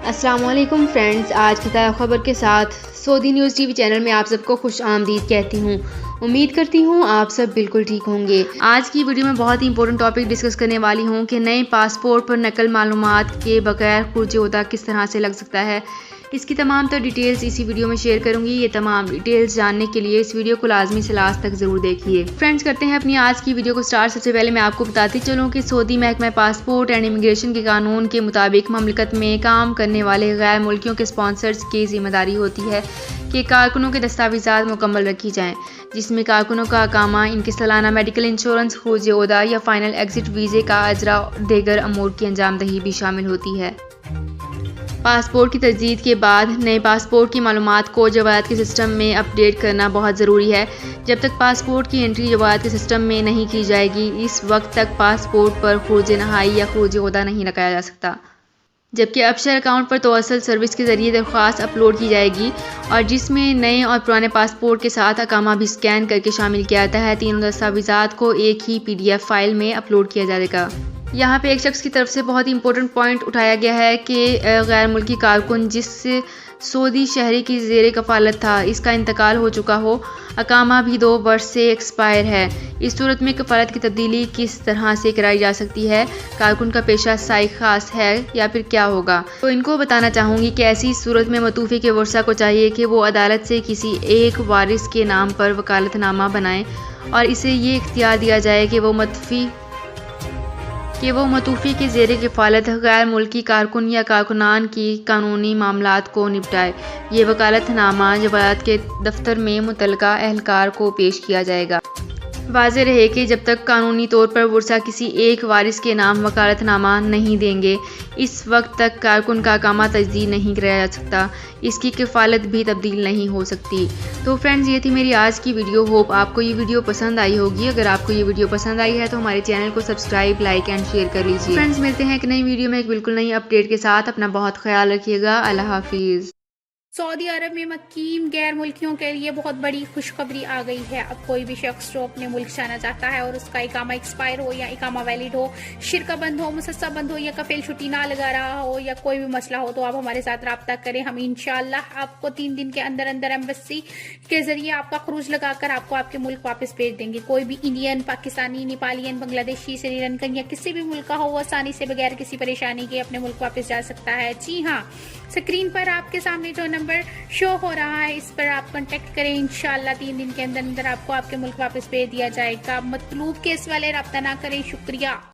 السلام علیکم فرینڈز، آج کی تازہ خبر کے ساتھ سعودی نیوز ٹی وی چینل میں آپ سب کو خوش آمدید کہتی ہوں۔ امید کرتی ہوں آپ سب بالکل ٹھیک ہوں گے۔ آج کی ویڈیو میں بہت ہی امپورٹنٹ ٹاپک ڈسکس کرنے والی ہوں کہ نئے پاسپورٹ پر نقل معلومات کے بغیر خروج عہدہ کس طرح سے لگ سکتا ہے۔ اس کی تمام تر ڈیٹیلز اسی ویڈیو میں شیئر کروں گی۔ یہ تمام ڈیٹیلز جاننے کے لیے اس ویڈیو کو لازمی سے لاسٹ تک ضرور دیکھیے۔ فرینڈز، کرتے ہیں اپنی آج کی ویڈیو کو سٹارٹ۔ سب سے پہلے میں آپ کو بتاتی چلوں کہ سعودی محکمہ پاسپورٹ اینڈ امیگریشن کے قانون کے مطابق مملکت میں کام کرنے والے غیر ملکیوں کے اسپانسرز کی ذمہ داری ہوتی ہے کہ کارکنوں کے دستاویزات مکمل رکھی جائیں، جس میں کارکنوں کا اقامہ، ان کے سالانہ میڈیکل انشورنس، خروج عہدہ یا فائنل ایگزٹ ویزے کا اجرا اور دیگر امور کی انجام دہی بھی شامل ہوتی ہے۔ پاسپورٹ کی تجدید کے بعد نئے پاسپورٹ کی معلومات کو جواز کے سسٹم میں اپ ڈیٹ کرنا بہت ضروری ہے۔ جب تک پاسپورٹ کی انٹری جواز کے سسٹم میں نہیں کی جائے گی، اس وقت تک پاسپورٹ پر خروج نہائی یا خروج عہدہ نہیں لگایا جا سکتا۔ جبکہ ابشر اکاؤنٹ پر توسل سروس کے ذریعے درخواست اپلوڈ کی جائے گی، اور جس میں نئے اور پرانے پاسپورٹ کے ساتھ اقامہ بھی اسکین کر کے شامل کیا جاتا ہے۔ تینوں دستاویزات کو ایک ہی PDF فائل میں اپلوڈ کیا جائے گا۔ یہاں پہ ایک شخص کی طرف سے بہت ہی امپورٹنٹ پوائنٹ اٹھایا گیا ہے کہ غیر ملکی کارکن جس سعودی شہری کی زیر کفالت تھا، اس کا انتقال ہو چکا ہو، اقامہ بھی 2 برس سے ایکسپائر ہے۔ اس صورت میں کفالت کی تبدیلی کس طرح سے کرائی جا سکتی ہے؟ کارکن کا پیشہ سائق خاص ہے یا پھر کیا ہوگا؟ تو ان کو بتانا چاہوں گی کہ ایسی صورت میں متوفی کے ورثاء کو چاہیے کہ وہ عدالت سے کسی ایک وارث کے نام پر وکالت نامہ بنائیں اور اسے یہ اختیار دیا جائے کہ وہ متوفی کے زیر کفالت غیر ملکی کارکن یا کارکنان کی قانونی معاملات کو نپٹائے۔ یہ وکالت نامہ جواز کے دفتر میں متعلقہ اہلکار کو پیش کیا جائے گا۔ واضح رہے کہ جب تک قانونی طور پر ورثاء کسی ایک وارث کے نام وکالت نامہ نہیں دیں گے، اس وقت تک کارکن کا اقامہ تجدید نہیں کرایا جا سکتا، اس کی کفالت بھی تبدیل نہیں ہو سکتی۔ تو فرینڈز، یہ تھی میری آج کی ویڈیو۔ ہوپ آپ کو یہ ویڈیو پسند آئی ہوگی۔ اگر آپ کو یہ ویڈیو پسند آئی ہے تو ہمارے چینل کو سبسکرائب، لائک اینڈ شیئر کر لیجیے۔ فرینڈز، ملتے ہیں ایک نئی ویڈیو میں ایک بالکل نئی اپڈیٹ کے ساتھ۔ اپنا بہت خیال رکھیے گا۔ اللہ حافظ۔ سعودی عرب میں مقیم غیر ملکیوں کے لیے بہت بڑی خوشخبری آ گئی ہے۔ اب کوئی بھی شخص جو اپنے ملک جانا چاہتا ہے اور اس کا اقامہ ایکسپائر ہو یا اقامہ ویلڈ ہو، شرکہ بند ہو، مسسہ بند ہو یا کفیل چھٹی نہ لگا رہا ہو یا کوئی بھی مسئلہ ہو، تو آپ ہمارے ساتھ رابطہ کریں۔ ہم انشاءاللہ آپ کو 3 دن کے اندر ایمبیسی کے ذریعے آپ کا خروج لگا کر آپ کو آپ کے ملک واپس بھیج دیں گے۔ کوئی بھی انڈین، پاکستانی، نیپالین، بنگلہ دیشی، سری لنکن یا کسی بھی ملک کا ہو، وہ آسانی سے بغیر کسی پریشانی کے اپنے ملک واپس جا سکتا ہے۔ جی ہاں، اسکرین پر آپ کے سامنے جو نمبر شو ہو رہا ہے، اس پر آپ کانٹیکٹ کریں۔ انشاءاللہ 3 دن کے اندر آپ کو آپ کے ملک واپس بھیج دیا جائے گا۔ مطلوب کیس والے رابطہ نہ کریں۔ شکریہ۔